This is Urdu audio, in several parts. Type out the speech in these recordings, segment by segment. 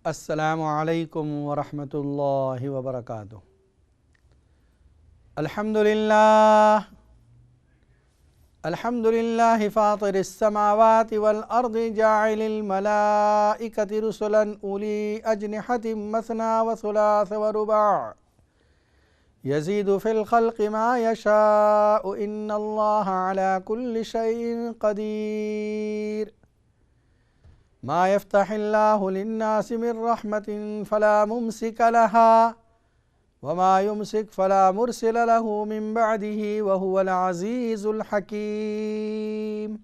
السلام علیکم ورحمۃ اللہ وبرکاتہ۔ الحمد للہ فاطر السماوات والارض جاعل الملائکۃ رسلا اولی اجنحۃ مثنی وثلاث ورباع یزید فی الخلق ما یشاء ان اللہ علی کل شیء قدیر۔ ما يفتح الله للناس من رحمة فلا ممسك لها وما يمسك فلا مرسل له من بعده وهو العزيز الحكيم،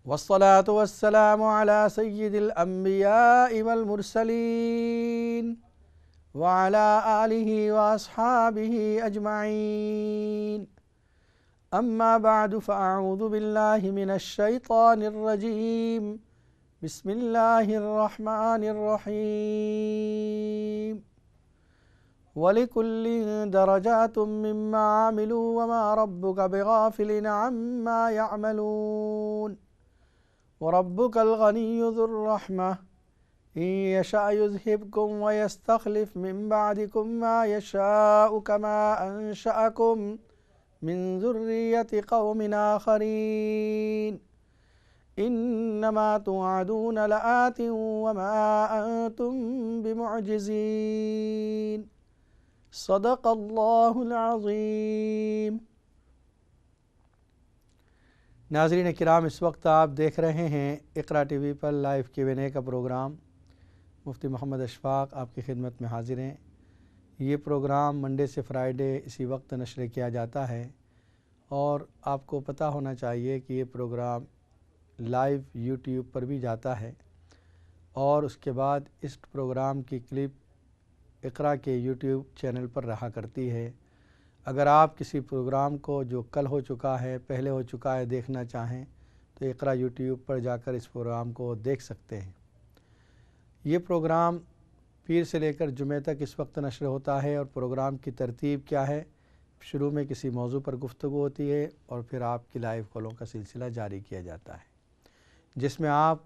والصلاة والسلام على سيد الأنبياء والمرسلين وعلى آله وأصحابه أجمعين، أما بعد فأعوذ بالله من الشيطان الرجيم، بسم الله الرحمن الرحيم، وَلِكُلٍّ دَرَجَاتٌ مِّمَّا عَمِلُوا وَمَا رَبُّكَ بِغَافِلٍ عَمَّا يَعْمَلُونَ، وَرَبُّكَ الْغَنِيُّ ذُو الرَّحْمَةِ إِن يَشَأْ يُذْهِبْكُمْ وَيَسْتَخْلِفْ مِن بَعْدِكُم مَّا يَشَاءُ كَمَا أَنشَأَكُم من ذرية قوم آخرين، إنما توعدون لآت وما أنتم بمعجزين، صدق اللہ العظیم۔ ناظرین کرام، اس وقت آپ دیکھ رہے ہیں اقرا ٹی وی پر لائیو Q&A کا پروگرام۔ مفتی محمد اشفاق آپ کی خدمت میں حاضر ہیں۔ یہ پروگرام منڈے سے فرائیڈے اسی وقت نشر کیا جاتا ہے، اور آپ کو پتہ ہونا چاہیے کہ یہ پروگرام لائیو یوٹیوب پر بھی جاتا ہے، اور اس کے بعد اس پروگرام کی کلپ اقرا کے یوٹیوب چینل پر رہا کرتی ہے۔ اگر آپ کسی پروگرام کو جو کل ہو چکا ہے، پہلے ہو چکا ہے، دیکھنا چاہیں تو اقرا یوٹیوب پر جا کر اس پروگرام کو دیکھ سکتے ہیں۔ یہ پروگرام پیر سے لے کر جمعہ تک اس وقت نشر ہوتا ہے، اور پروگرام کی ترتیب کیا ہے؟ شروع میں کسی موضوع پر گفتگو ہوتی ہے، اور پھر آپ کی لائیو کالوں کا سلسلہ جاری کیا جاتا ہے، جس میں آپ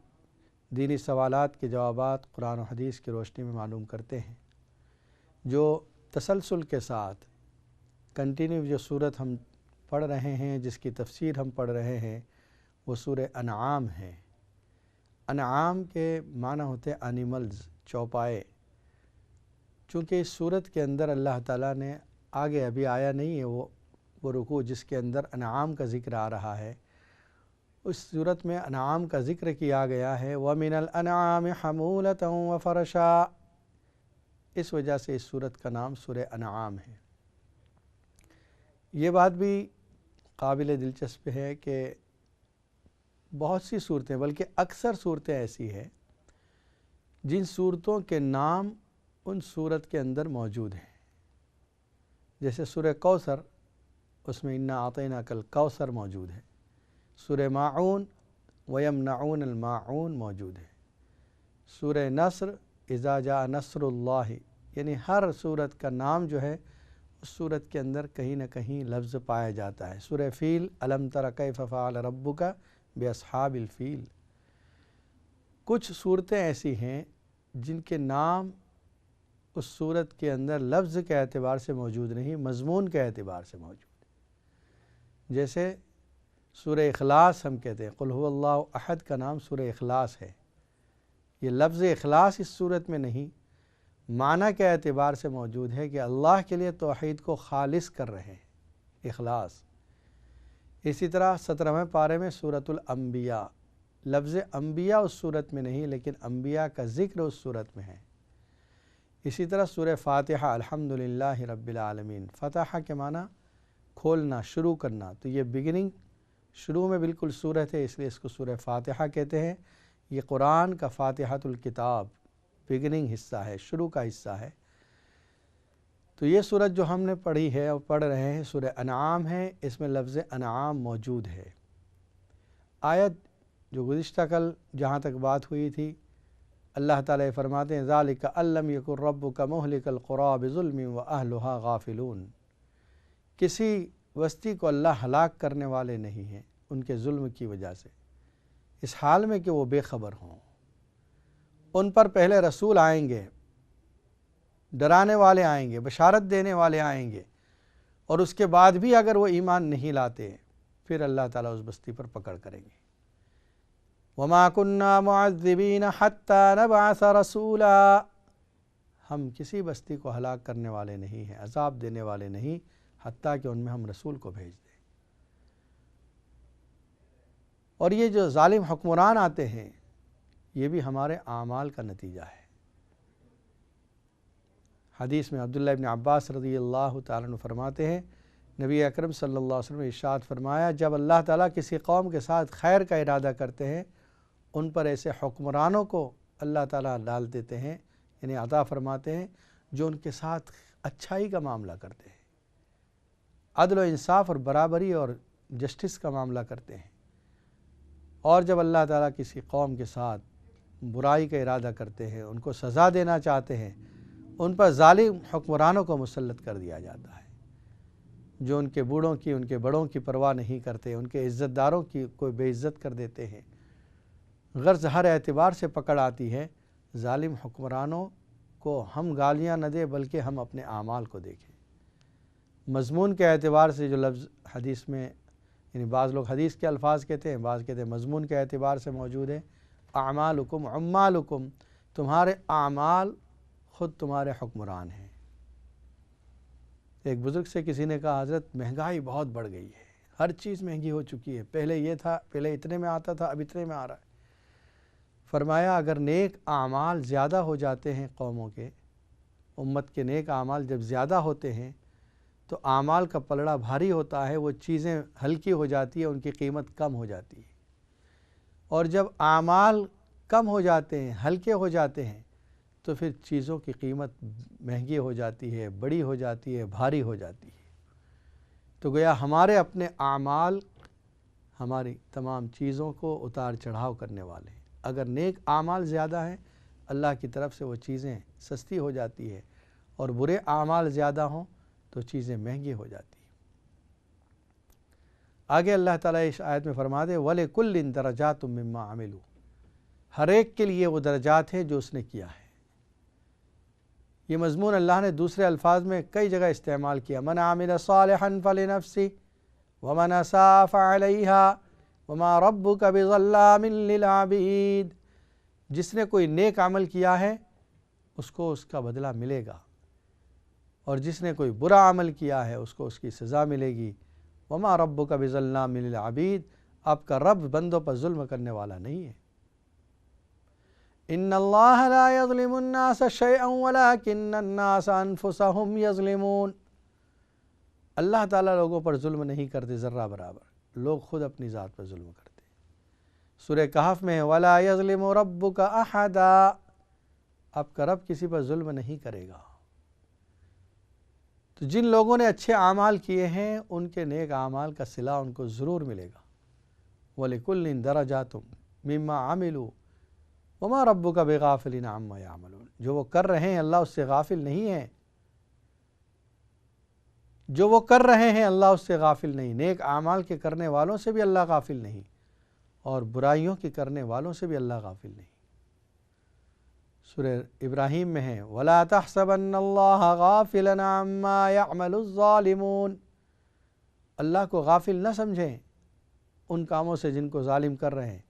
دینی سوالات کے جوابات قرآن و حدیث کی روشنی میں معلوم کرتے ہیں۔ جو تسلسل کے ساتھ کنٹینیو جو صورت ہم پڑھ رہے ہیں، جس کی تفسیر ہم پڑھ رہے ہیں، وہ سورہ انعام ہے۔ انعام کے معنی ہوتے ہیں اینیملز، چوپائے۔ چونکہ اس صورت کے اندر اللہ تعالیٰ نے آگے ابھی آیا نہیں ہے وہ رکوع جس کے اندر انعام کا ذکر آ رہا ہے، اس صورت میں انعام کا ذکر کیا گیا ہے، وَمِنَ الْأَنْعَامِ حَمُولَةً وَفَرَشًا، اس وجہ سے اس صورت کا نام سورہ انعام ہے۔ یہ بات بھی قابل دلچسپ ہے کہ بہت سی صورتیں، بلکہ اکثر صورتیں ایسی ہیں جن صورتوں کے نام ان صورت کے اندر موجود ہیں، جیسے سورہ کوثر، اس میں اِنَّا أَعْطَيْنَاكَ الْكَوْثَرَ موجود ہے۔ سورہ ماعون وَيَمْنَعُونَ الْمَاعُونَ موجود ہے۔ سورہ نصر اذا جاء نصر اللہ، یعنی ہر صورت کا نام جو ہے اس صورت کے اندر کہیں نہ کہیں لفظ پایا جاتا ہے۔ سورہ فیل الم تر کیف فعل ربک باصحاب الفیل۔ کچھ صورتیں ایسی ہیں جن کے نام اس صورت کے اندر لفظ کے اعتبار سے موجود نہیں، مضمون کے اعتبار سے موجود ہے۔ جیسے سورہ اخلاص ہم کہتے ہیں، قل هو اللہ احد کا نام سورہ اخلاص ہے۔ یہ لفظ اخلاص اس صورت میں نہیں، معنی کے اعتبار سے موجود ہے کہ اللہ کے لیے توحید کو خالص کر رہے ہیں، اخلاص۔ اسی طرح 17ویں پارے میں سورۃ الانبیاء، لفظ انبیاء اس صورت میں نہیں، لیکن انبیاء کا ذکر اس صورت میں ہے۔ اسی طرح سورہ فاتحہ الحمدللہ رب العالمین، فتح کے معنی کھولنا، شروع کرنا، تو یہ بگننگ، شروع میں بالکل صورت ہے، اس لیے اس کو سورہ فاتحہ کہتے ہیں۔ یہ قرآن کا فاتحۃ الکتاب بگننگ حصہ ہے، شروع کا حصہ ہے۔ تو یہ صورت جو ہم نے پڑھی ہے اور پڑھ رہے ہیں سورہ انعام ہے، اس میں لفظ انعام موجود ہے۔ آیت جو گزشتہ کل جہاں تک بات ہوئی تھی، اللہ تعالیٰ فرماتے ہیں ذَلِكَ أَن لَّمْ يَكُن رَّبُّكَ مُهْلِكَ الْقُرَىٰ بِظُلْمٍ وَأَهْلُهَا غَافِلُونَ، کسی بستی کو اللہ ہلاک کرنے والے نہیں ہیں ان کے ظلم کی وجہ سے، اس حال میں کہ وہ بے خبر ہوں، ان پر پہلے رسول آئیں گے، ڈرانے والے آئیں گے، بشارت دینے والے آئیں گے، اور اس کے بعد بھی اگر وہ ایمان نہیں لاتے پھر اللہ تعالیٰ اس بستی پر پکڑ کریں گے۔ وَمَا كُنَّا مُعَذِّبِينَ حَتَّى نَبْعَثَ رَسُولًا، ہم کسی بستی کو ہلاک کرنے والے نہیں ہیں، عذاب دینے والے نہیں، حتیٰ کہ ان میں ہم رسول کو بھیج دیں۔ اور یہ جو ظالم حکمران آتے ہیں یہ بھی ہمارے اعمال کا نتیجہ ہے۔ حدیث میں عبداللہ ابن عباس رضی اللہ تعالیٰ عنہ فرماتے ہیں، نبی اکرم صلی اللہ علیہ وسلم نے ارشاد فرمایا، جب اللہ تعالیٰ کسی قوم کے ساتھ خیر کا ارادہ کرتے ہیں ان پر ایسے حکمرانوں کو اللہ تعالیٰ ڈال دیتے ہیں، یعنی عطا فرماتے ہیں جو ان کے ساتھ اچھائی کا معاملہ کرتے ہیں، عدل و انصاف اور برابری اور جسٹس کا معاملہ کرتے ہیں۔ اور جب اللہ تعالیٰ کسی قوم کے ساتھ برائی کا ارادہ کرتے ہیں، ان کو سزا دینا چاہتے ہیں، ان پر ظالم حکمرانوں کو مسلط کر دیا جاتا ہے جو ان کے بوڑھوں کی، ان کے بڑوں کی پرواہ نہیں کرتے، ان کے عزت داروں کی کوئی بے عزت کر دیتے ہیں۔ غرض ہر اعتبار سے پکڑ آتی ہے۔ ظالم حکمرانوں کو ہم گالیاں نہ دیں بلکہ ہم اپنے اعمال کو دیکھیں۔ مضمون کے اعتبار سے جو لفظ حدیث میں، یعنی بعض لوگ حدیث کے الفاظ کہتے ہیں، بعض کہتے ہیں مضمون کے اعتبار سے موجود ہے، اعمالکم عمالکم، تمہارے اعمال خود تمہارے حکمران ہیں۔ ایک بزرگ سے کسی نے کہا، حضرت مہنگائی بہت بڑھ گئی ہے، ہر چیز مہنگی ہو چکی ہے، پہلے یہ تھا، پہلے اتنے میں آتا تھا، اب اتنے میں آ رہا ہے۔ فرمایا اگر نیک اعمال زیادہ ہو جاتے ہیں قوموں کے، امت کے نیک اعمال جب زیادہ ہوتے ہیں تو اعمال کا پلڑا بھاری ہوتا ہے، وہ چیزیں ہلکی ہو جاتی ہے، ان کی قیمت کم ہو جاتی ہے۔ اور جب اعمال کم ہو جاتے ہیں، ہلکے ہو جاتے ہیں، تو پھر چیزوں کی قیمت مہنگی ہو جاتی ہے، بڑی ہو جاتی ہے، بھاری ہو جاتی ہے۔ تو گویا ہمارے اپنے اعمال ہماری تمام چیزوں کو اتار چڑھاؤ کرنے والے ہیں۔ اگر نیک اعمال زیادہ ہیں اللہ کی طرف سے وہ چیزیں سستی ہو جاتی ہے، اور برے اعمال زیادہ ہوں تو چیزیں مہنگی ہو جاتی ہیں۔ آگے اللہ تعالیٰ اس آیت میں فرما دے وَلِكُلٍّ دَرَجَاتٌ مِّمَّا عَمِلُوا، ہر ایک کے لیے وہ درجات ہیں جو اس نے کیا ہے۔ یہ مضمون اللہ نے دوسرے الفاظ میں کئی جگہ استعمال کیا، مَنْ عَمِلَ صَالِحًا فَلِنَفْسِهِ وَمَنْ أَسَاءَ فَعَلَيْهَا وَمَا رَبُّكَ بِظَلَّامٍ لِّلْعَبِيدِ، جس نے کوئی نیک عمل کیا ہے اس کو اس کا بدلہ ملے گا، اور جس نے کوئی برا عمل کیا ہے اس کو اس کی سزا ملے گی۔ وَمَا رَبُّكَ بِظَلَّامٍ لِّلْعَبِيدِ، آپ کا رب بندوں پر ظلم کرنے والا نہیں ہے۔ إِنَّ اللَّهَ لَا يَظْلِمُ النَّاسَ شَيْئًا وَلَكِنَّ النَّاسَ أَنفُسَهُمْ يَظْلِمُونَ، اللہ تعالیٰ لوگوں پر ظلم نہیں کرتے ذرہ برابر، لوگ خود اپنی ذات پر ظلم کرتے ہیں۔ سورہ کہف میں وَلَا يَظْلِمُ رَبُّكَ أَحَدًا، آپ کا رب کسی پر ظلم نہیں کرے گا۔ تو جن لوگوں نے اچھے اعمال کیے ہیں ان کے نیک اعمال کا صلہ ان کو ضرور ملے گا۔ وَلِكُلٍّ دَرَجَاتٌ مِّمَّا عَمِلُوا وَمَا رَبُّكَ بِغَافِلٍ عَمَّا يَعْمَلُونَ، جو وہ کر رہے ہیں اللہ اس سے غافل نہیں ہے، جو وہ کر رہے ہیں اللہ اس سے غافل نہیں، نیک اعمال کے کرنے والوں سے بھی اللہ غافل نہیں، اور برائیوں کے کرنے والوں سے بھی اللہ غافل نہیں۔ سورہ ابراہیم میں ہے وَلَا تَحْسَبَنَّ اللَّهَ غَافِلًا عَمَّا يَعْمَلُ الظَّالِمُونَ، اللہ کو غافل نہ سمجھیں ان کاموں سے جن کو ظالم کر رہے ہیں۔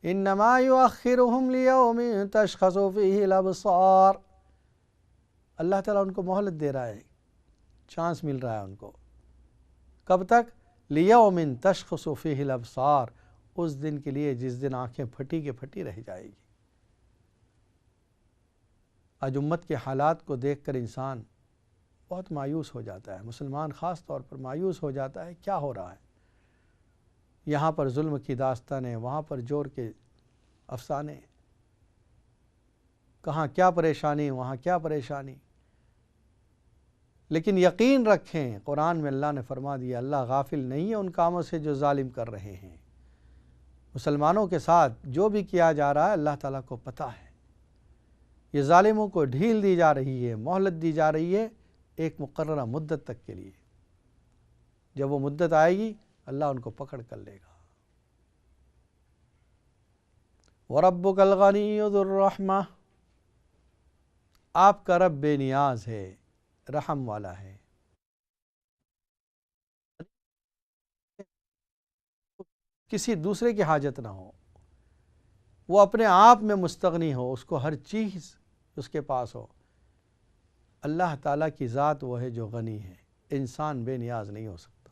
إِنَّمَا يُؤَخِّرُهُمْ لِيَوْمٍ تَشْخَصُ فِيهِ الْأَبْصَارُ، اللہ تعالیٰ ان کو مہلت دے رہا ہے، چانس مل رہا ہے ان کو، کب تک؟ لِيَوْمٍ تَشْخَصُ فِيهِ الْأَبْصَارُ، اس دن کے لیے جس دن آنکھیں پھٹی کے پھٹی رہ جائے گی۔ آج امت کے حالات کو دیکھ کر انسان بہت مایوس ہو جاتا ہے، مسلمان خاص طور پر مایوس ہو جاتا ہے، کیا ہو رہا ہے؟ یہاں پر ظلم کی داستانیں، وہاں پر جور کے افسانے، کہاں کیا پریشانی، وہاں کیا پریشانی۔ لیکن یقین رکھیں قرآن میں اللہ نے فرما دیا اللہ غافل نہیں ہے ان کاموں سے جو ظالم کر رہے ہیں۔ مسلمانوں کے ساتھ جو بھی کیا جا رہا ہے اللہ تعالیٰ کو پتہ ہے۔ یہ ظالموں کو ڈھیل دی جا رہی ہے، مہلت دی جا رہی ہے ایک مقررہ مدت تک کے لیے، جب وہ مدت آئے گی اللہ ان کو پکڑ کر لے گا۔ وَرَبُّكَ الْغَنِيُّ ذُو الرَّحْمَةِ، آپ کا رب بے نیاز ہے، رحم والا ہے۔ کسی دوسرے کی حاجت نہ ہو، وہ اپنے آپ میں مستغنی ہو، اس کو ہر چیز اس کے پاس ہو۔ اللہ تعالیٰ کی ذات وہ ہے جو غنی ہے، انسان بے نیاز نہیں ہو سکتا۔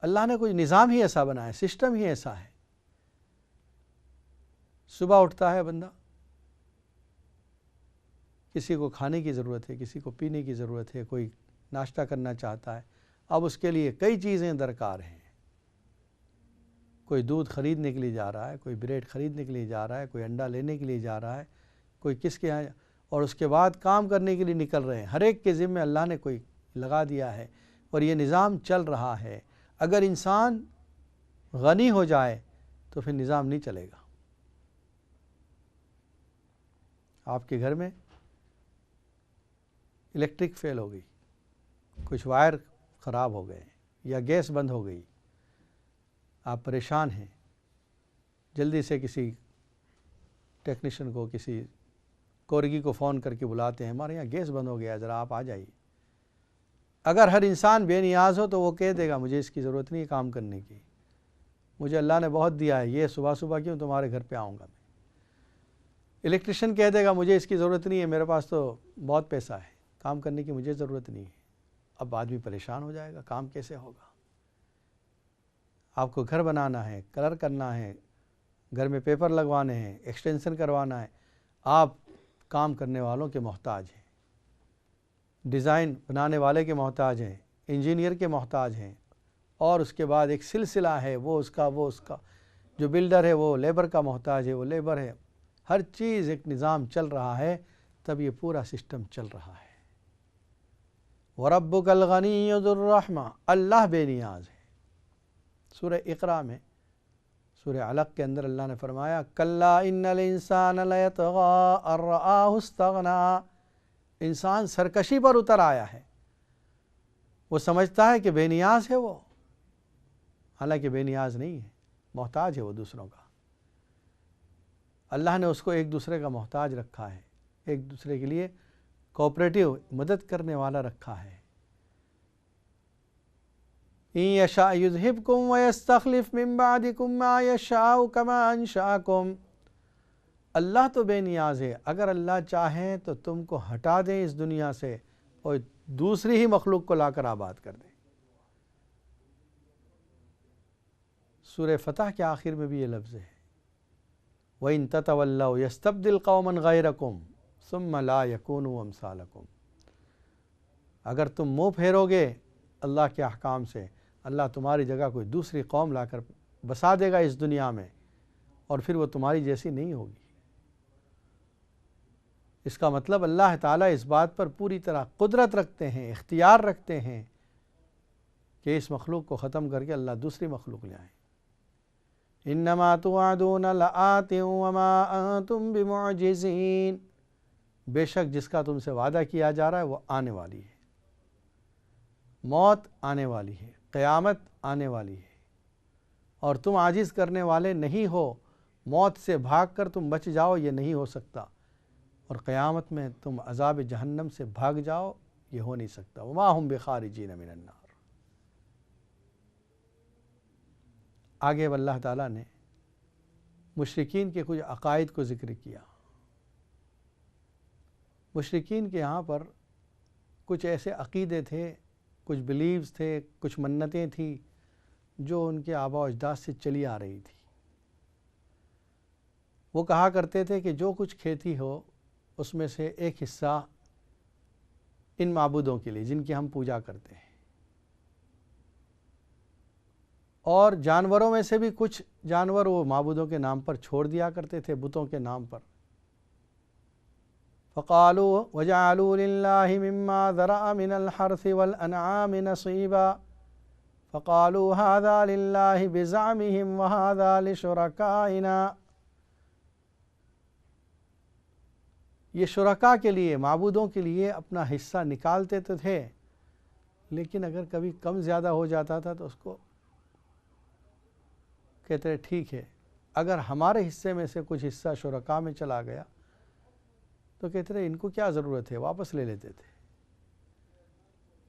اللہ نے کوئی نظام ہی ایسا بنایا، سسٹم ہی ایسا ہے۔ صبح اٹھتا ہے بندہ، کسی کو کھانے کی ضرورت ہے، کسی کو پینے کی ضرورت ہے، کوئی ناشتہ کرنا چاہتا ہے، اب اس کے لیے کئی چیزیں درکار ہیں۔ کوئی دودھ خریدنے کے لیے جا رہا ہے، کوئی بریڈ خریدنے کے لیے جا رہا ہے، کوئی انڈا لینے کے لیے جا رہا ہے، کوئی کس کے یہاں، اور اس کے بعد کام کرنے کے لیے نکل رہے ہیں۔ ہر ایک کے ذمہ اللہ نے کوئی لگا دیا ہے اور یہ نظام چل رہا ہے۔ اگر انسان غنی ہو جائے تو پھر نظام نہیں چلے گا۔ آپ کے گھر میں الیکٹرک فیل ہو گئی، کچھ وائر خراب ہو گئے یا گیس بند ہو گئی، آپ پریشان ہیں، جلدی سے کسی ٹیکنیشین کو، کسی کورگی کو فون کر کے بلاتے ہیں، ہمارے یہاں گیس بند ہو گیا، ذرا آپ آ جائیے۔ اگر ہر انسان بے نیاز ہو تو وہ کہہ دے گا مجھے اس کی ضرورت نہیں کام کرنے کی، مجھے اللہ نے بہت دیا ہے، یہ صبح صبح کیوں تمہارے گھر پہ آؤں گا میں۔ الیکٹریشین کہہ دے گا مجھے اس کی ضرورت نہیں ہے، میرے پاس تو بہت پیسہ ہے، کام کرنے کی مجھے ضرورت نہیں ہے۔ اب آدمی پریشان ہو جائے گا، کام کیسے ہوگا؟ آپ کو گھر بنانا ہے، کلر کرنا ہے، گھر میں پیپر لگوانے ہیں، ایکسٹینشن کروانا ہے، آپ کام کرنے والوں کے محتاج ہیں، ڈیزائن بنانے والے کے محتاج ہیں، انجینئر کے محتاج ہیں، اور اس کے بعد ایک سلسلہ ہے، وہ اس کا جو بلڈر ہے وہ لیبر کا محتاج ہے، وہ لیبر ہے، ہر چیز ایک نظام چل رہا ہے، تب یہ پورا سسٹم چل رہا ہے۔ وَرَبُّكَ الْغَنِيُّ ذُو الرَّحْمَةِ، اللہ بے نیاز ہے۔ سورہ اقرا میں، سورہ علق کے اندر اللہ نے فرمایا کَلَّا إِنَّ الْإِنسَانَ لَيَطْغَىٰ أَن رَّآهُ اسْتَغْنَىٰ، انسان سرکشی پر اتر آیا ہے، وہ سمجھتا ہے کہ بے نیاز ہے وہ، حالانکہ بے نیاز نہیں ہے، محتاج ہے وہ دوسروں کا۔ اللہ نے اس کو ایک دوسرے کا محتاج رکھا ہے، ایک دوسرے کے لیے کوآپریٹو، مدد کرنے والا رکھا ہے۔ إِن يَشَأْ يُذْهِبْكُمْ وَيَسْتَخْلِفْ مِن بَعْدِكُم مَّا يَشَاءُ كَمَا أَنشَأَكُم، اللہ تو بے نیاز ہے، اگر اللہ چاہیں تو تم کو ہٹا دیں اس دنیا سے اور دوسری ہی مخلوق کو لا کر آباد کر دیں۔ سورہ فتح کے آخر میں بھی یہ لفظ ہے وَإِن تَتَوَلَّوْا يَسْتَبْدِلْ قَوْمًا غَيْرَكُمْ ثُمَّ لَا يَكُونُوا أَمْثَالَكُمْ، اگر تم منہ پھیرو گے اللہ کے احکام سے، اللہ تمہاری جگہ کوئی دوسری قوم لا کر بسا دے گا اس دنیا میں، اور پھر وہ تمہاری جیسی نہیں ہوگی۔ اس کا مطلب اللہ تعالیٰ اس بات پر پوری طرح قدرت رکھتے ہیں، اختیار رکھتے ہیں کہ اس مخلوق کو ختم کر کے اللہ دوسری مخلوق لے آئیں۔ انما توعدون لآت وما انتم بمعجزین، بے شک جس کا تم سے وعدہ کیا جا رہا ہے وہ آنے والی ہے، موت آنے والی ہے، قیامت آنے والی ہے، اور تم عاجز کرنے والے نہیں ہو، موت سے بھاگ کر تم بچ جاؤ یہ نہیں ہو سکتا، اور قیامت میں تم عذاب جہنم سے بھاگ جاؤ یہ ہو نہیں سکتا۔ وما ہم بخارجین من النار۔ آگے اللہ تعالیٰ نے مشرکین کے کچھ عقائد کو ذکر کیا۔ مشرکین کے یہاں پر کچھ ایسے عقیدے تھے، کچھ بلیوز تھے، کچھ منتیں تھیں جو ان کے آباء و اجداد سے چلی آ رہی تھی۔ وہ کہا کرتے تھے کہ جو کچھ کھیتی ہو اس میں سے ایک حصہ ان معبودوں کے لیے جن کی ہم پوجا کرتے ہیں، اور جانوروں میں سے بھی کچھ جانور وہ معبودوں کے نام پر چھوڑ دیا کرتے تھے، بتوں کے نام پر۔ فَقَالُوا وَجَعَلُوا لِلَّهِ مِمَّا ذَرَأَ مِنَ الْحَرْثِ وَالْأَنْعَامِ نَصِيبًا فَقَالُوا هَذَا لِلَّهِ بِزَعْمِهِمْ وَهَذَا لِشُرَكَائِنَا، یہ شرکاء کے لیے، معبودوں کے لیے اپنا حصہ نکالتے تو تھے، لیکن اگر کبھی کم زیادہ ہو جاتا تھا تو اس کو کہتے ٹھیک ہے، اگر ہمارے حصے میں سے کچھ حصہ شرکاء میں چلا گیا تو کہتے رہے ان کو کیا ضرورت ہے، واپس لے لیتے تھے۔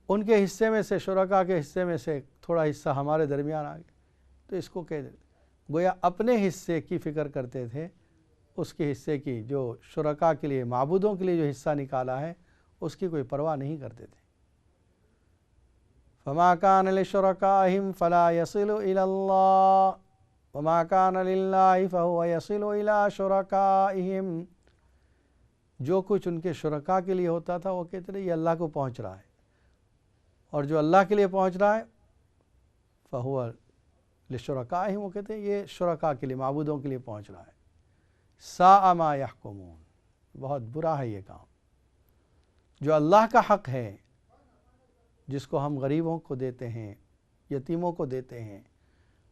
ان کے حصے میں سے، شرکاء کے حصے میں سے تھوڑا حصہ ہمارے درمیان آ گیا تو اس کو کہہ دیتے، گویا اپنے حصے کی فکر کرتے تھے، اس کے حصے کی، جو شرکاء کے لیے، معبودوں کے لیے جو حصہ نکالا ہے اس کی کوئی پرواہ نہیں کرتے تھے۔ فما كان لشركائهم فلا يصل الى الله وما كان لله فهو يصل الى شركائهم، جو کچھ ان کے شرکاء کے لیے ہوتا تھا وہ کہتے ہیں یہ اللہ کو پہنچ رہا ہے، اور جو اللہ کے لیے پہنچ رہا ہے فهو لشركائهم، وہ کہتے ہیں یہ شرکاء کے لیے، معبودوں کے لیے پہنچ رہا ہے۔ ساء ما يحكمون، بہت برا ہے یہ کام۔ جو اللہ کا حق ہے، جس کو ہم غریبوں کو دیتے ہیں، یتیموں کو دیتے ہیں،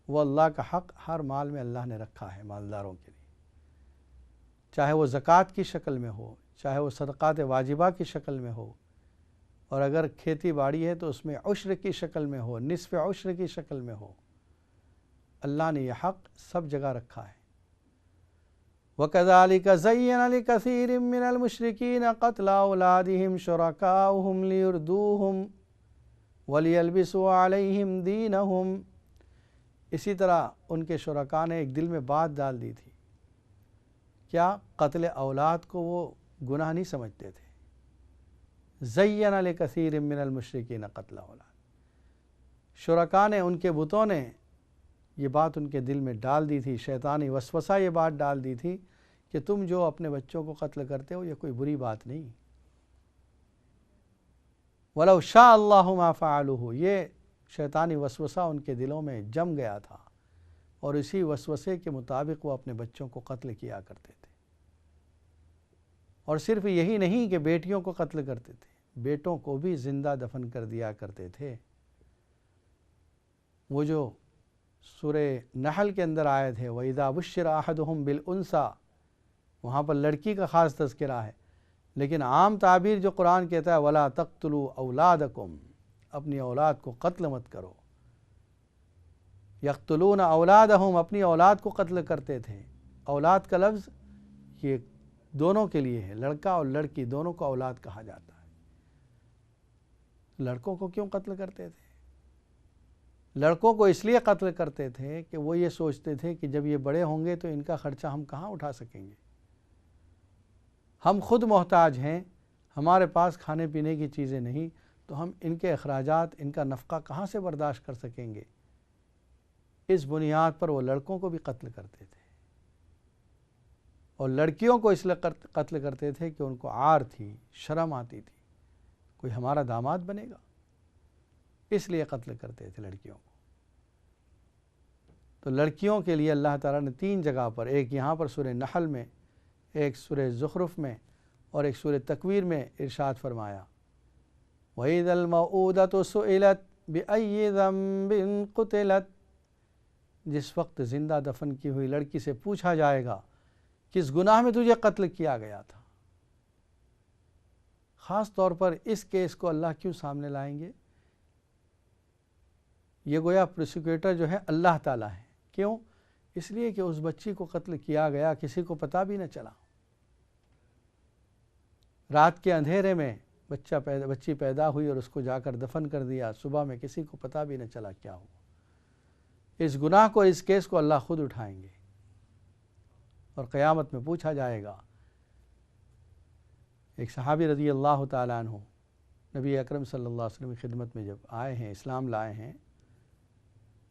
وہ اللہ کا حق ہر مال میں اللہ نے رکھا ہے مالداروں کے لیے، چاہے وہ زکوٰۃ کی شکل میں ہو، چاہے وہ صدقات واجبہ کی شکل میں ہو، اور اگر کھیتی باڑی ہے تو اس میں عشر کی شکل میں ہو، نصف عشر کی شکل میں ہو، اللہ نے یہ حق سب جگہ رکھا ہے۔ وَكَذَلِكَ زَيَّنَ لِكَثِيرٍ مِّنَ الْمُشْرِكِينَ قَتْلَ أَوْلَادِهِمْ شُرَكَاؤُهُمْ لِيُرْدُوهُمْ وَلِيَلْبِسُوا عَلَيْهِمْ دِينَهُمْ، اسی طرح ان کے شرکاء نے ایک دل میں بات ڈال دی تھی، کیا؟ قتل اولاد کو وہ گناہ نہیں سمجھتے تھے۔ زَيَّنَ لِكَثِيرٍ مِّنَ الْمُشْرِكِينَ قَتْلَ أَوْلَادِهِمْ، شرکاء نے، ان کے بتوں نے یہ بات ان کے دل میں ڈال دی تھی، شیطانی وسوسہ یہ بات ڈال دی تھی کہ تم جو اپنے بچوں کو قتل کرتے ہو یہ کوئی بری بات نہیں۔ وَلَوْ شَاءَ اللَّهُ مَا فَعَلُوهُ، یہ شیطانی وسوسہ ان کے دلوں میں جم گیا تھا، اور اسی وسوسے کے مطابق وہ اپنے بچوں کو قتل کیا کرتے تھے۔ اور صرف یہی نہیں کہ بیٹیوں کو قتل کرتے تھے، بیٹوں کو بھی زندہ دفن کر دیا کرتے تھے۔ وہ جو سورہ نحل کے اندر آیت ہے وَإِذَا بُشِّرَ أَحَدُهُمْ بِالْأُنْثَىٰ، وہاں پر لڑکی کا خاص تذکرہ ہے، لیکن عام تعبیر جو قرآن کہتا ہے وَلَا تَقْتُلُوا أَوْلَادَكُمْ، اپنی اولاد کو قتل مت کرو۔ يَقْتُلُونَ أَوْلَادَهُمْ، اپنی اولاد کو قتل کرتے تھے۔ اولاد کا لفظ یہ دونوں کے لیے ہے، لڑکا اور لڑکی دونوں کو اولاد کہا جاتا ہے۔ لڑکوں کو کیوں قتل کرتے تھے؟ لڑکوں کو اس لیے قتل کرتے تھے کہ وہ یہ سوچتے تھے کہ جب یہ بڑے ہوں گے تو ان کا خرچہ ہم کہاں اٹھا سکیں گے، ہم خود محتاج ہیں، ہمارے پاس کھانے پینے کی چیزیں نہیں، تو ہم ان کے اخراجات، ان کا نفقہ کہاں سے برداشت کر سکیں گے۔ اس بنیاد پر وہ لڑکوں کو بھی قتل کرتے تھے، اور لڑکیوں کو اس لیے قتل کرتے تھے کہ ان کو عار تھی، شرم آتی تھی، کوئی ہمارا داماد بنے گا، اس لیے قتل کرتے تھے لڑکیوں کو۔ تو لڑکیوں کے لیے اللہ تعالیٰ نے 3 جگہ پر، ایک یہاں پر سورہ نحل میں، ایک سورہ زخرف میں، اور ایک سورہ تکویر میں ارشاد فرمایا وَإِذَا الْمَوْءُودَةُ سُئِلَتْ بِأَيِّ ذَنبٍ قُتِلَتْ، جس وقت زندہ دفن کی ہوئی لڑکی سے پوچھا جائے گا کس گناہ میں تجھے قتل کیا گیا تھا۔ خاص طور پر اس کیس کو اللہ کیوں سامنے لائیں گے؟ یہ گویا پروسیکیوٹر جو ہے اللہ تعالیٰ ہے۔ کیوں؟ اس لیے کہ اس بچی کو قتل کیا گیا، کسی کو پتہ بھی نہ چلا، رات کے اندھیرے میں بچی پیدا ہوئی اور اس کو جا کر دفن کر دیا، صبح میں کسی کو پتہ بھی نہ چلا کیا ہوا۔ اس گناہ کو، اس کیس کو اللہ خود اٹھائیں گے، اور قیامت میں پوچھا جائے گا۔ ایک صحابی رضی اللہ تعالیٰ عنہ نبی اکرم صلی اللہ علیہ وسلم کی خدمت میں جب آئے ہیں، اسلام لائے ہیں،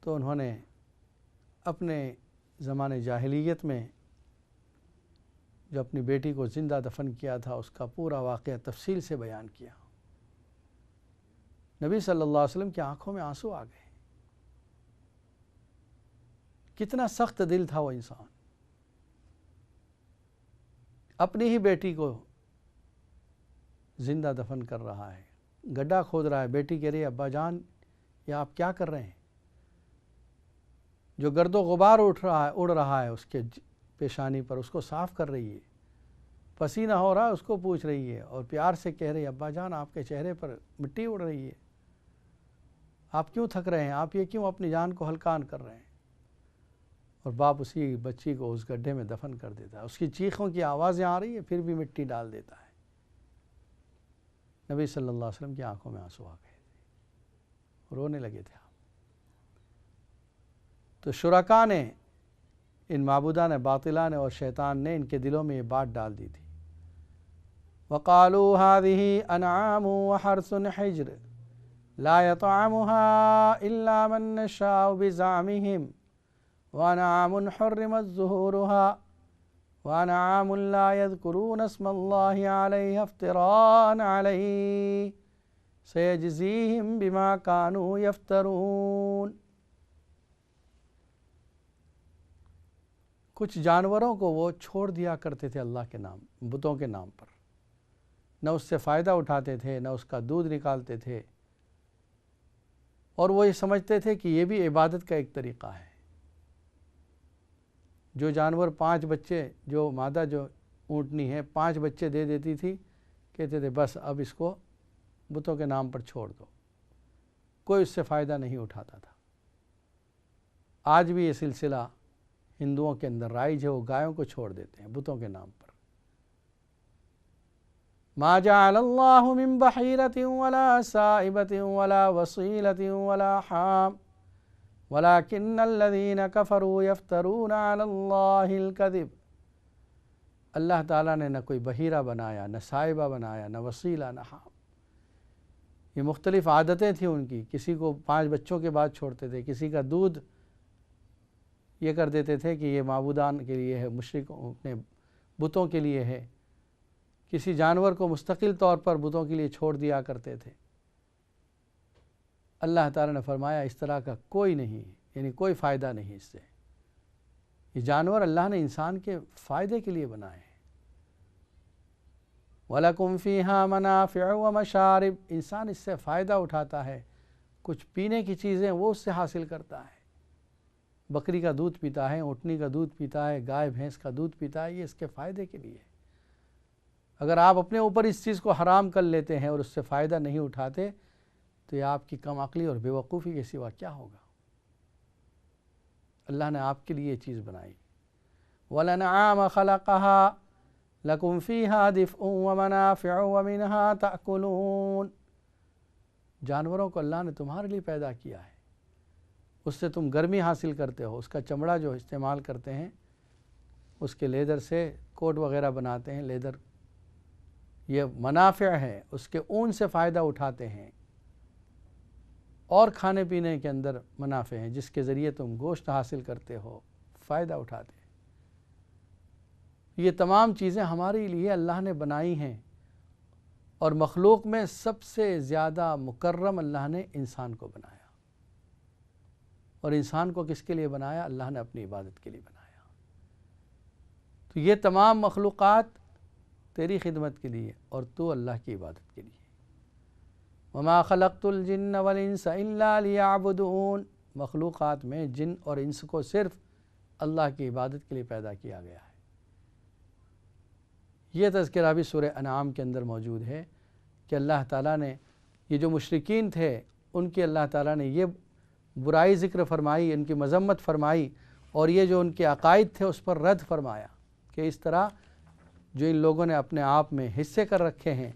تو انہوں نے اپنے زمانے جاہلیت میں جو اپنی بیٹی کو زندہ دفن کیا تھا اس کا پورا واقعہ تفصیل سے بیان کیا۔ نبی صلی اللہ علیہ وسلم کی آنکھوں میں آنسو آ گئے، کتنا سخت دل تھا وہ انسان، اپنی ہی بیٹی کو زندہ دفن کر رہا ہے، گڈھا کھود رہا ہے، بیٹی کہہ رہی ہے ابا جان یہ آپ کیا کر رہے ہیں؟ جو گرد و غبار اڑ رہا ہے اس کے پیشانی پر، اس کو صاف کر رہی ہے، پسینہ ہو رہا ہے اس کو پوچھ رہی ہے، اور پیار سے کہہ رہی ہے ابا جان آپ کے چہرے پر مٹی اڑ رہی ہے، آپ کیوں تھک رہے ہیں، آپ یہ کیوں اپنی جان کو ہلکان کر رہے ہیں؟ اور باپ اسی بچی کو اس گڈھے میں دفن کر دیتا ہے. اس کی چیخوں کی آوازیں آ رہی ہیں پھر بھی مٹی ڈال دیتا ہے. نبی صلی اللہ علیہ وسلم کی آنکھوں میں آنسو آ گئے تھے, رونے لگے تھے آپ. تو شرکا نے, ان معبودان باطلہ نے اور شیطان نے ان کے دلوں میں یہ بات ڈال دی تھی. وَقَالُوا هَذِهِ أَنْعَامٌ وَحَرْثٌ حِجْرٌ لَا يَطْعَمُهَا إِلَّا مَن نَّشَاءُ بِزَعْمِهِمْ وَأَنْعَامٌ حُرِّمَتْ ظُهُورُهَا وَأَنْعَامٌ لَا يَذْكُرُونَ اسْمَ اللَّهِ عَلَيْهَا افْتِرَاءً عَلَيْهِ سَيَجْزِيهِمْ بِمَا كَانُوا يَفْتَرُونَ. کچھ جانوروں کو وہ چھوڑ دیا کرتے تھے اللہ کے نام, بتوں کے نام پر. نہ اس سے فائدہ اٹھاتے تھے, نہ اس کا دودھ نکالتے تھے, اور وہ یہ سمجھتے تھے کہ یہ بھی عبادت کا ایک طریقہ ہے. جو جانور 5 بچے, جو مادہ جو اونٹنی ہے 5 بچے دے دیتی تھی, کہتے تھے بس اب اس کو بتوں کے نام پر چھوڑ دو. کوئی اس سے فائدہ نہیں اٹھاتا تھا. آج بھی یہ سلسلہ ہندوؤں کے اندر رائج ہے, وہ گایوں کو چھوڑ دیتے ہیں بتوں کے نام پر. ما جعل اللہ من بحیرۃ ولا سائبۃ ولا وصیلۃ ولا حام ولكن الذین کفروا یفترون علی اللہ الکذب. اللہ تعالیٰ نے نہ کوئی بحیرہ بنایا, نہ سائبہ بنایا, نہ وصیلہ, نہ حام. یہ مختلف عادتیں تھیں ان کی. کسی کو 5 بچوں کے بعد چھوڑتے تھے, کسی کا دودھ یہ کر دیتے تھے کہ یہ معبودان کے لیے ہے, مشرکوں اپنے بتوں کے لیے ہے. کسی جانور کو مستقل طور پر بتوں کے لیے چھوڑ دیا کرتے تھے. اللہ تعالیٰ نے فرمایا اس طرح کا کوئی نہیں, یعنی کوئی فائدہ نہیں اس سے. یہ جانور اللہ نے انسان کے فائدے کے لیے بنائے ہیں. وَلَكُمْ فِيهَا مَنَافِعُ وَمَشَارِبُ. انسان اس سے فائدہ اٹھاتا ہے, کچھ پینے کی چیزیں وہ اس سے حاصل کرتا ہے. بکری کا دودھ پیتا ہے, اونٹنی کا دودھ پیتا ہے, گائے بھینس کا دودھ پیتا ہے, یہ اس کے فائدے کے لیے ہے. اگر آپ اپنے اوپر اس چیز کو حرام کر لیتے ہیں اور اس سے فائدہ نہیں اٹھاتے تو یہ آپ کی کم عقلی اور بے وقوفی کے سوا کیا ہوگا. اللہ نے آپ کے لیے یہ چیز بنائی. وَالْأَنْعَامَ خَلَقَهَا لَكُمْ فِيهَا دِفْءٌ وَمَنَافِعُ وَمِنْهَا تَأْكُلُونَ. جانوروں کو اللہ نے تمہارے لیے پیدا کیا ہے, اس سے تم گرمی حاصل کرتے ہو. اس کا چمڑا جو استعمال کرتے ہیں, اس کے لیدر سے کوٹ وغیرہ بناتے ہیں, لیدر, یہ منافع ہے. اس کے اون سے فائدہ اٹھاتے ہیں, اور کھانے پینے کے اندر منافع ہیں جس کے ذریعے تم گوشت حاصل کرتے ہو, فائدہ اٹھاتے ہیں. یہ تمام چیزیں ہمارے لیے اللہ نے بنائی ہیں, اور مخلوق میں سب سے زیادہ مکرم اللہ نے انسان کو بنایا. اور انسان کو کس کے لیے بنایا؟ اللہ نے اپنی عبادت کے لیے بنایا. تو یہ تمام مخلوقات تیری خدمت کے لیے اور تو اللہ کی عبادت کے لیے. وما خلقت الجن والانس الا لیعبدون. مخلوقات میں جن اور انس کو صرف اللہ کی عبادت کے لیے پیدا کیا گیا ہے. یہ تذکرہ بھی سورہ انعام کے اندر موجود ہے کہ اللہ تعالیٰ نے یہ جو مشرکین تھے ان کی اللہ تعالیٰ نے یہ برائی ذکر فرمائی, ان کی مذمت فرمائی, اور یہ جو ان کے عقائد تھے اس پر رد فرمایا کہ اس طرح جو ان لوگوں نے اپنے آپ میں حصے کر رکھے ہیں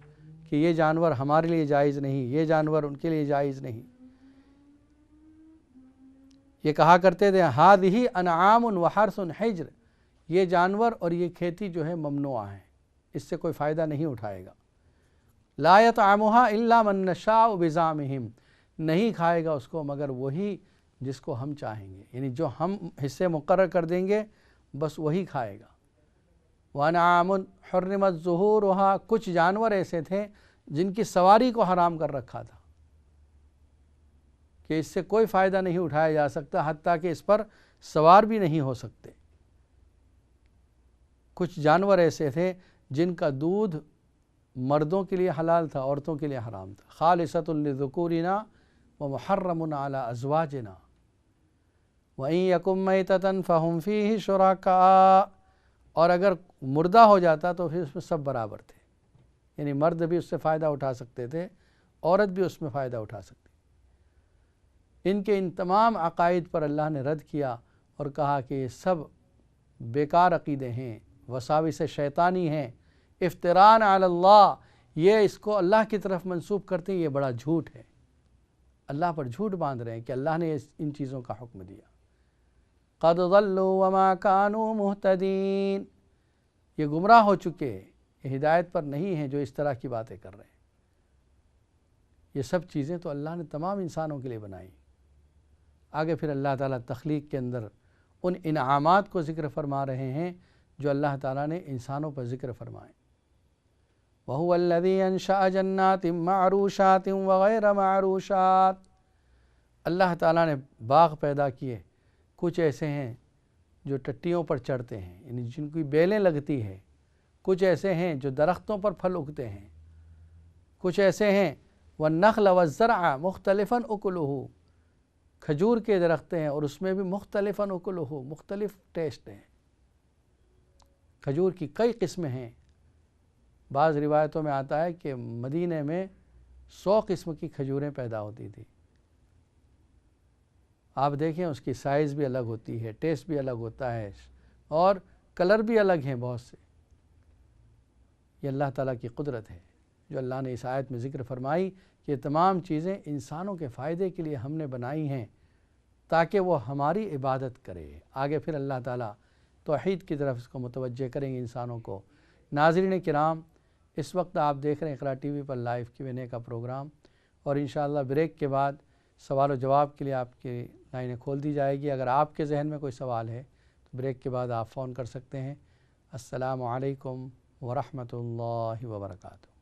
کہ یہ جانور ہمارے لیے جائز نہیں, یہ جانور ان کے لیے جائز نہیں. یہ کہا کرتے تھے ہذہ انعام وحرث حجر, یہ جانور اور یہ کھیتی جو ہے ممنوع ہیں, اس سے کوئی فائدہ نہیں اٹھائے گا. لا یطعمها الا من نشاء بزعمهم. نہیں کھائے گا اس کو مگر وہی جس کو ہم چاہیں گے, یعنی جو ہم حصے مقرر کر دیں گے بس وہی کھائے گا. وَأَنْعَامٌ حُرِّمَتْ ظُهُورُهَا. کچھ جانور ایسے تھے جن کی سواری کو حرام کر رکھا تھا کہ اس سے کوئی فائدہ نہیں اٹھایا جا سکتا, حتیٰ کہ اس پر سوار بھی نہیں ہو سکتے. کچھ جانور ایسے تھے جن کا دودھ مردوں کے لیے حلال تھا, عورتوں کے لیے حرام تھا. خالصۃ لذکورنا ومحرم علی ازواجنا وَإِن يَكُن مَيْتَةً فَهُمْ فِيهِ شُرَكَاء. اور اگر مردہ ہو جاتا تو پھر اس میں سب برابر تھے, یعنی مرد بھی اس سے فائدہ اٹھا سکتے تھے, عورت بھی اس میں فائدہ اٹھا سکتی. ان کے ان تمام عقائد پر اللہ نے رد کیا اور کہا کہ یہ سب بیکار عقیدے ہیں، وساوس شیطانی ہیں، افتراء علی اللہ، یہ اس کو اللہ کی طرف منسوب کرتے ہیں، یہ بڑا جھوٹ ہے، اللہ پر جھوٹ باندھ رہے ہیں کہ اللہ نے ان چیزوں کا حکم دیا۔ قد ضلوا وما كانوا مہتدین، یہ گمراہ ہو چکے، یہ ہدایت پر نہیں ہیں جو اس طرح کی باتیں کر رہے ہیں۔ یہ سب چیزیں تو اللہ نے تمام انسانوں کے لیے بنائی۔ آگے پھر اللہ تعالیٰ تخلیق کے اندر ان انعامات کو ذکر فرما رہے ہیں جو اللہ تعالیٰ نے انسانوں پر ذکر فرمائے۔ وَهُوَ الَّذِي أَنشَأَ جَنَّاتٍ مَعْرُوشَاتٍ وَغَيْرَ مَعْرُوشَاتٍ، اللہ تعالیٰ نے باغ پیدا کیے، کچھ ایسے ہیں جو ٹٹیوں پر چڑھتے ہیں، یعنی جن کی بیلیں لگتی ہے، کچھ ایسے ہیں جو درختوں پر پھل اگتے ہیں، کچھ ایسے ہیں وَالنَّخْلَ وَالزَّرْعَ مُخْتَلِفًا أُكُلُهُ، کھجور کے درخت ہیں اور اس میں بھی مختلفاً اکلہ، مختلف ٹیسٹ ہیں، کھجور کی کئی قسمیں ہیں۔ بعض روایتوں میں آتا ہے کہ مدینے میں 100 قسم کی کھجوریں پیدا ہوتی تھی۔ آپ دیکھیں اس کی سائز بھی الگ ہوتی ہے، ٹیسٹ بھی الگ ہوتا ہے اور کلر بھی الگ ہیں بہت سے۔ یہ اللہ تعالیٰ کی قدرت ہے جو اللہ نے اس آیت میں ذکر فرمائی کہ یہ تمام چیزیں انسانوں کے فائدے کے لیے ہم نے بنائی ہیں تاکہ وہ ہماری عبادت کرے۔ آگے پھر اللہ تعالیٰ توحید کی طرف اس کو متوجہ کریں گے انسانوں کو۔ ناظرین کرام، اس وقت آپ دیکھ رہے ہیں اقرا ٹی وی پر لائیو Q&A کا پروگرام، اور انشاءاللہ بریک کے بعد سوال و جواب کے لیے آپ کی لائنیں کھول دی جائے گی۔ اگر آپ کے ذہن میں کوئی سوال ہے تو بریک کے بعد آپ فون کر سکتے ہیں۔ السلام علیکم ورحمۃ اللہ وبرکاتہ۔